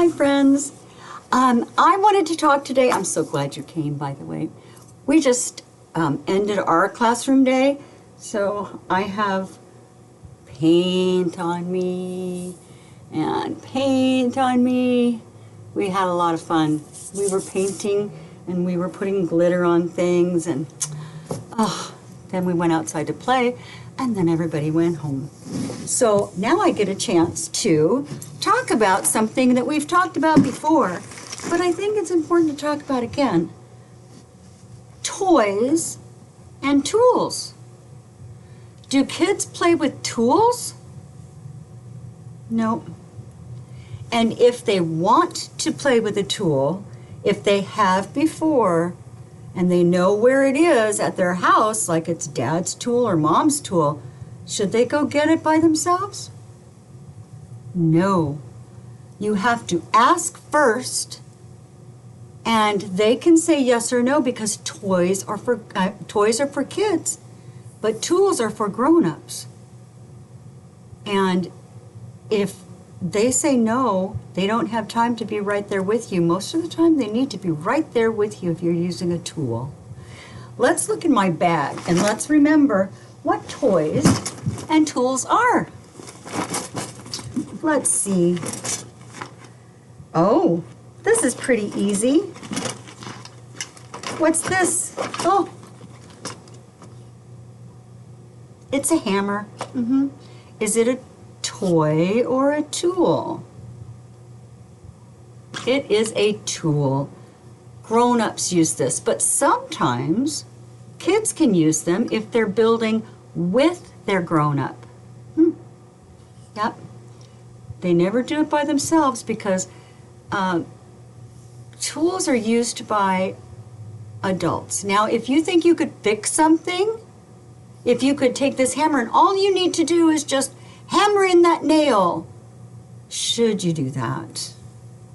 Hi, friends. I wanted to talk today. I'm so glad you came, by the way. We just ended our classroom day, so I have paint on me and paint on me. We had a lot of fun. We were painting and we were putting glitter on things, and then we went outside to play, and then everybody went home. So now I get a chance to talk about something that we've talked about before, but I think it's important to talk about again. Toys and tools. Do kids play with tools? No. And if they want to play with a tool, if they have before, and they know where it is at their house, like it's dad's tool or mom's tool, should they go get it by themselves? No. You have to ask first, and they can say yes or no, because toys are for kids, but tools are for grown-ups. And if they say no, they don't have time to be right there with you. Most of the time, they need to be right there with you if you're using a tool. Let's look in my bag and let's remember what toys and tools are. Let's see. Oh, this is pretty easy. What's this? Oh, it's a hammer. Is it a toy or a tool? It is a tool. Grown-ups use this, but sometimes kids can use them if they're building with their grown-up. Yep. They never do it by themselves because tools are used by adults. Now, if you think you could fix something, if you could take this hammer and all you need to do is just hammer in that nail, should you do that?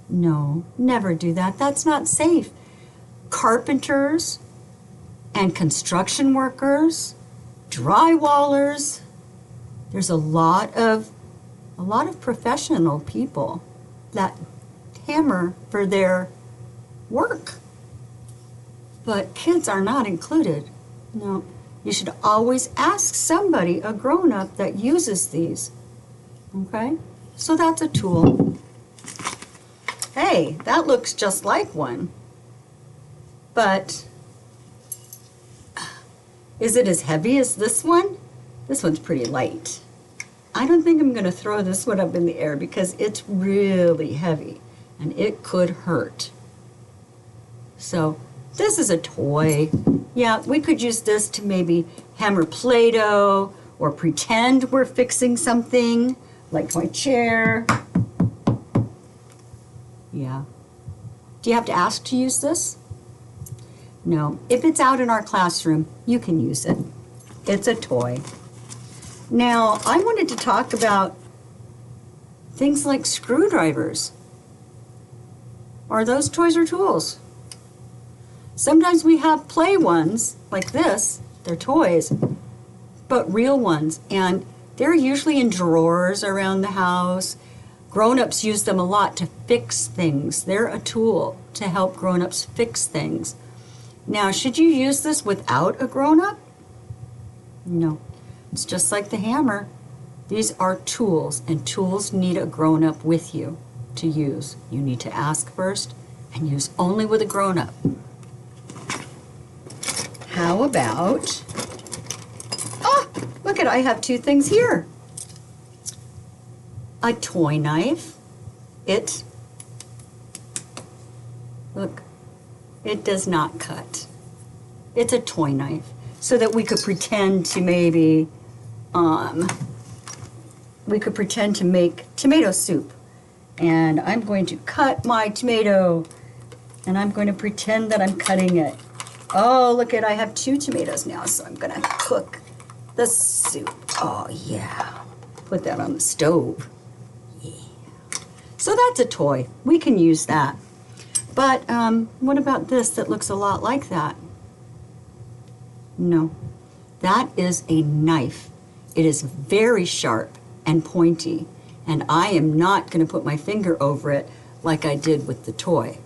No, never do that. That's not safe. Carpenters and construction workers, drywallers, there's a lot of professional people that hammer for their work. But kids are not included. No. You should always ask somebody, a grown-up, that uses these. Okay? So that's a tool. Hey, that looks just like one. But is it as heavy as this one? This one's pretty light. I don't think I'm going to throw this one up in the air because it's really heavy and it could hurt. So this is a toy. Yeah, we could use this to maybe hammer Play-Doh or pretend we're fixing something, like my chair. Yeah. Do you have to ask to use this? No. If it's out in our classroom, you can use it. It's a toy. Now, I wanted to talk about things like screwdrivers. Are those toys or tools? Sometimes we have play ones like this, they're toys, but real ones, and they're usually in drawers around the house. Grown-ups use them a lot to fix things. They're a tool to help grown-ups fix things. Now, should you use this without a grown-up? No. It's just like the hammer. These are tools, and tools need a grown-up with you to use. You need to ask first and use only with a grown-up. How about, look I have two things here. A toy knife. Look, it does not cut. It's a toy knife, so that we could pretend to maybe, we could pretend to make tomato soup. And I'm going to cut my tomato, and I'm going to pretend that I'm cutting it. Oh, look I have two tomatoes now, so I'm gonna cook the soup. Oh yeah, put that on the stove. Yeah. So that's a toy, we can use that. But what about this that looks a lot like that? No, that is a knife. It is very sharp and pointy, and I am not gonna put my finger over it, like I did with the toy,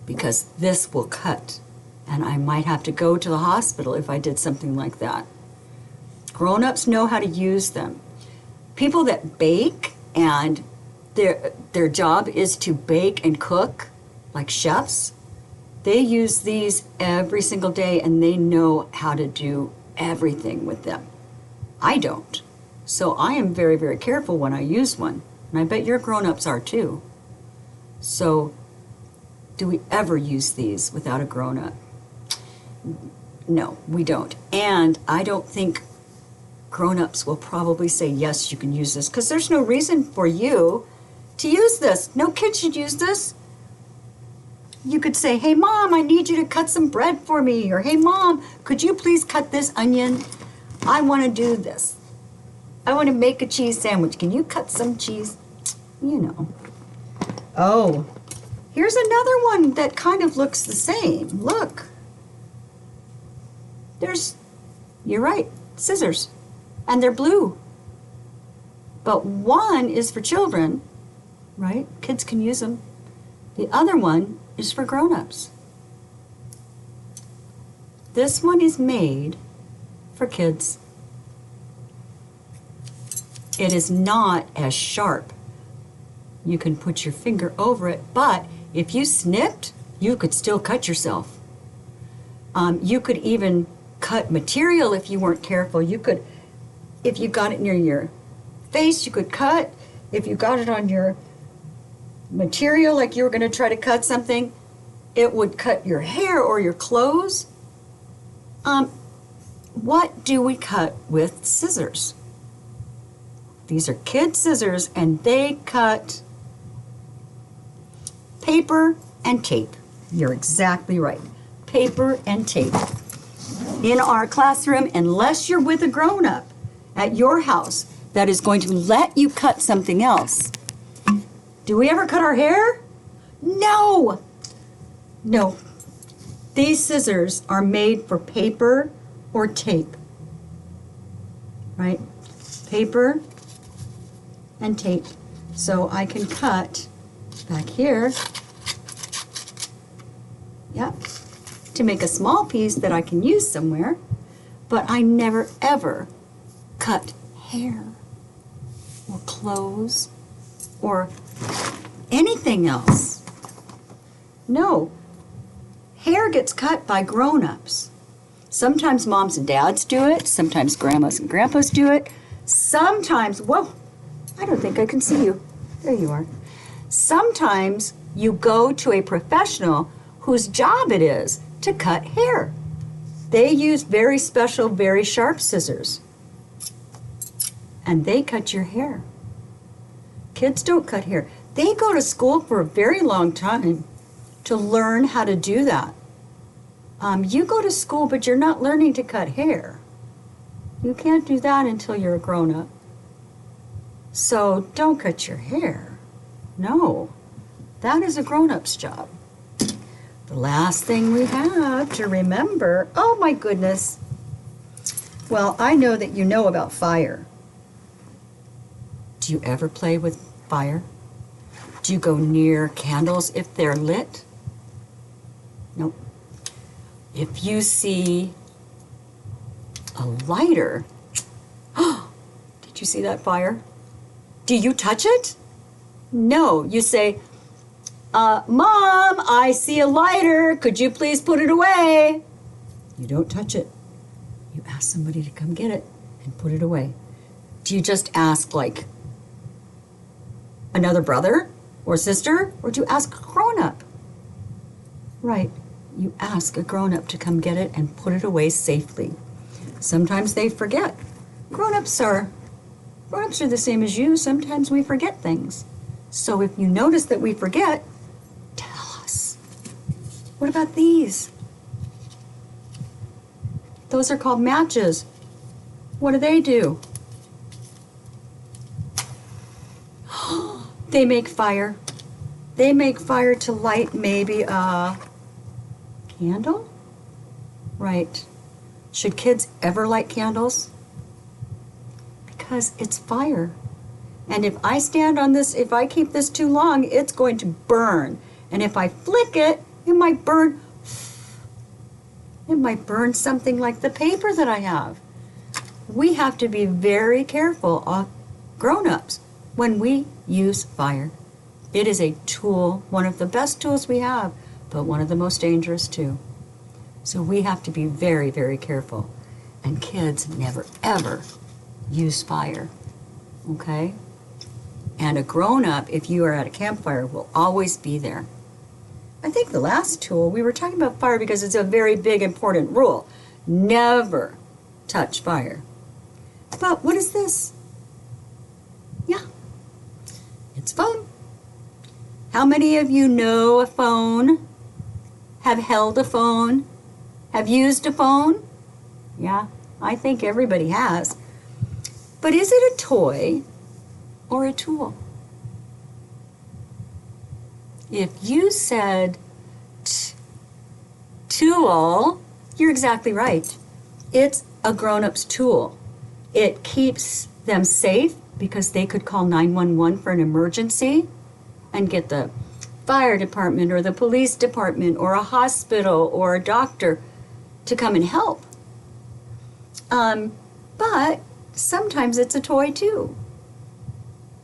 because this will cut, and I might have to go to the hospital if I did something like that. Grown-ups know how to use them. People that bake and their job is to bake and cook, like chefs, they use these every single day and they know how to do everything with them. I don't. So I am very, very careful when I use one. And I bet your grown-ups are too. So do we ever use these without a grown-up? No, we don't. And I don't think grown-ups will probably say, yes, you can use this, because there's no reason for you to use this. No kid should use this. You could say, hey, Mom, I need you to cut some bread for me. Or, hey, Mom, could you please cut this onion? I want to do this. I want to make a cheese sandwich. Can you cut some cheese? You know. Oh, here's another one that kind of looks the same. Look. You're right, scissors. And they're blue. But one is for children, right? Kids can use them. The other one is for grown-ups. This one is made for kids. It is not as sharp. You can put your finger over it, but if you snipped, you could still cut yourself. You could even cut material if you weren't careful. You could, if you got it near your face, you could cut. If you got it on your material, like you were going to try to cut something, it would cut your hair or your clothes. What do we cut with scissors? These are kid scissors, and they cut paper and tape. You're exactly right. Paper and tape. In our classroom, unless you're with a grown-up at your house that is going to let you cut something else. Do we ever cut our hair? No. No. These scissors are made for paper or tape. Right? Paper and tape. So I can cut back here. Yep. To make a small piece that I can use somewhere. But I never ever cut hair or clothes or anything else. No. Hair gets cut by grown-ups. Sometimes moms and dads do it. Sometimes grandmas and grandpas do it. Sometimes, whoa, I don't think I can see you. There you are. Sometimes you go to a professional whose job it is to cut hair. They use very special, very sharp scissors. And they cut your hair. Kids don't cut hair. They go to school for a very long time to learn how to do that. You go to school, but you're not learning to cut hair. You can't do that until you're a grown-up. So don't cut your hair. No, that is a grown-up's job. The last thing we have to remember, oh my goodness. Well, I know that you know about fire. Do you ever play with fire? Do you go near candles if they're lit? Nope. If you see a lighter, did you see that fire? Do you touch it? No, you say, Mom, I see a lighter. Could you please put it away? You don't touch it. You ask somebody to come get it and put it away. Do you just ask like another brother or sister, or do you ask a grown-up? Right, you ask a grown-up to come get it and put it away safely. Sometimes they forget. Grown-ups are the same as you. Sometimes we forget things. So if you notice that we forget, tell us. What about these? Those are called matches. What do? They make fire. They make fire to light maybe a candle? Right. Should kids ever light candles? Because it's fire. And if I stand on this, if I keep this too long, it's going to burn. And if I flick it, it might burn. It might burn something like the paper that I have. We have to be very careful, grown-ups, when we use fire. It is a tool, one of the best tools we have, but one of the most dangerous too. So we have to be very, very careful. And kids never, ever use fire, okay? And a grown-up, if you are at a campfire, will always be there. I think the last tool, we were talking about fire because it's a very big, important rule. Never touch fire. But what is this? Yeah, it's a phone. How many of you know a phone? Have held a phone? Have used a phone? Yeah, I think everybody has. But is it a toy or a tool? If you said tool, you're exactly right. It's a grown-up's tool. It keeps them safe because they could call 911 for an emergency and get the fire department or the police department or a hospital or a doctor to come and help. But sometimes it's a toy too.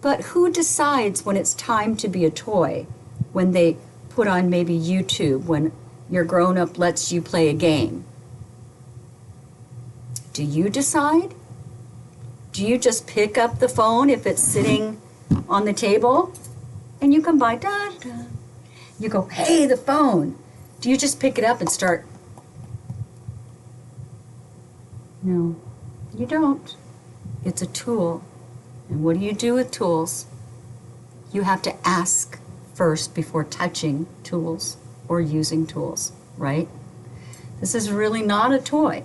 But who decides when it's time to be a toy? When they put on maybe YouTube, when your grown-up lets you play a game? Do you decide? Do you just pick up the phone if it's sitting on the table? And you come by, da, da. You go, hey, the phone. Do you just pick it up and start? No, you don't. It's a tool. And what do you do with tools? You have to ask first before touching tools or using tools, right? This is really not a toy.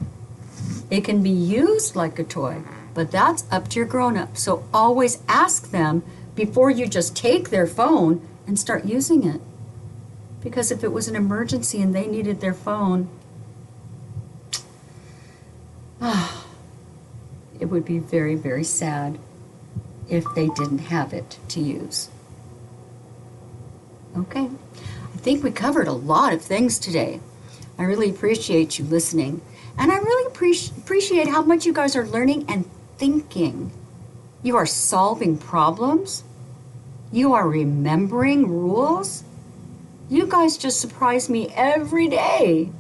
It can be used like a toy, but that's up to your grown-up. So always ask them before you just take their phone and start using it. Because if it was an emergency and they needed their phone, it would be very, very sad if they didn't have it to use. Okay, I think we covered a lot of things today. I really appreciate you listening. And I really appreciate how much you guys are learning and thinking. You are solving problems. You are remembering rules. You guys just surprise me every day.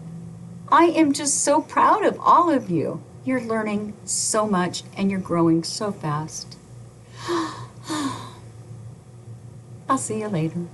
I am just so proud of all of you. You're learning so much and you're growing so fast. I'll see you later.